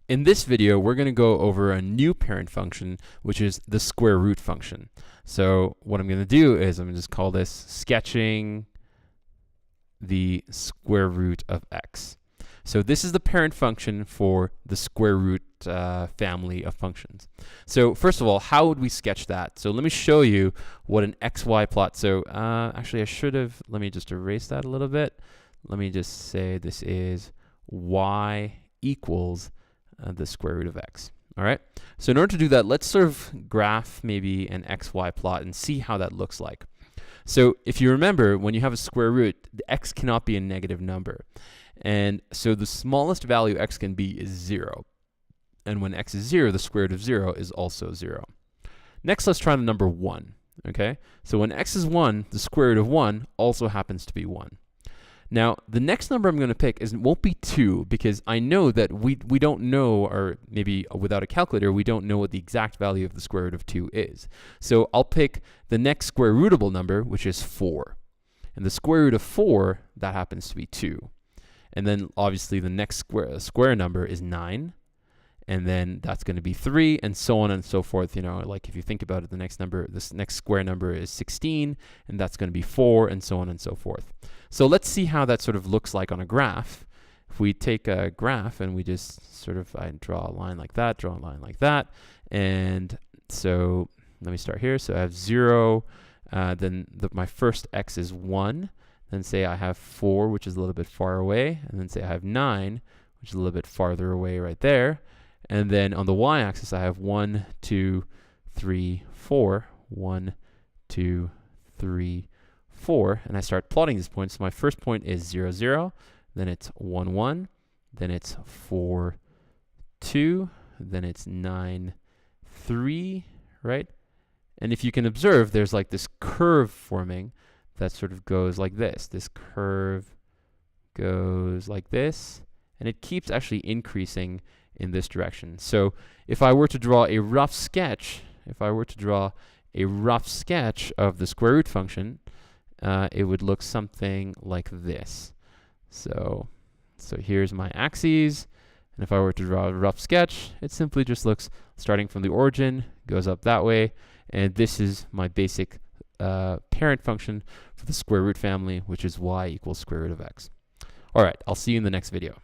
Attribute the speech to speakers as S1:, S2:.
S1: In this video, we're going to go over a new parent function, which is the square root function. So what I'm going to do is I'm going to just call this sketching the square root of x. So this is the parent function for the square root family of functions. So first of all, how would we sketch that? So let me show you what an xy plot. So actually I should have, let me just erase that a little bit. Let me just say this is y equals the square root of x. All right. So in order to do that, let's sort of graph maybe an xy plot and see how that looks like. So if you remember, when you have a square root, the x cannot be a negative number. And so the smallest value x can be is 0. And when x is 0, the square root of 0 is also 0. Next, let's try the number 1. Okay? So when x is 1, the square root of 1 also happens to be 1. Now, the next number I'm going to pick won't be 2, because I know that we don't know, or maybe without a calculator, we don't know what the exact value of the square root of 2 is. So I'll pick the next square rootable number, which is 4. And the square root of 4, that happens to be 2. And then obviously the next square number is 9. And then that's going to be 3, and so on and so forth. You know, like if you think about it, this next square number is 16, and that's going to be 4, and so on and so forth. So let's see how that sort of looks like on a graph. If we take a graph and we just sort of draw a line like that, draw a line like that, and so let me start here. So I have 0, then my first x is 1, then say I have 4, which is a little bit far away, and then say I have 9, which is a little bit farther away right there. And then on the y-axis, I have 1, 2, 3, 4. 1, 2, 3, 4. And I start plotting these points. So my first point is 0, 0. Then it's 1, 1. Then it's 4, 2. Then it's 9, 3, right? And if you can observe, there's like this curve forming that sort of goes like this. This curve goes like this. And it keeps actually increasing in this direction. So if I were to draw a rough sketch, of the square root function, it would look something like this. So here's my axes, and if I were to draw a rough sketch, it simply just looks starting from the origin, goes up that way, and this is my basic parent function for the square root family, which is y equals square root of x. All right, I'll see you in the next video.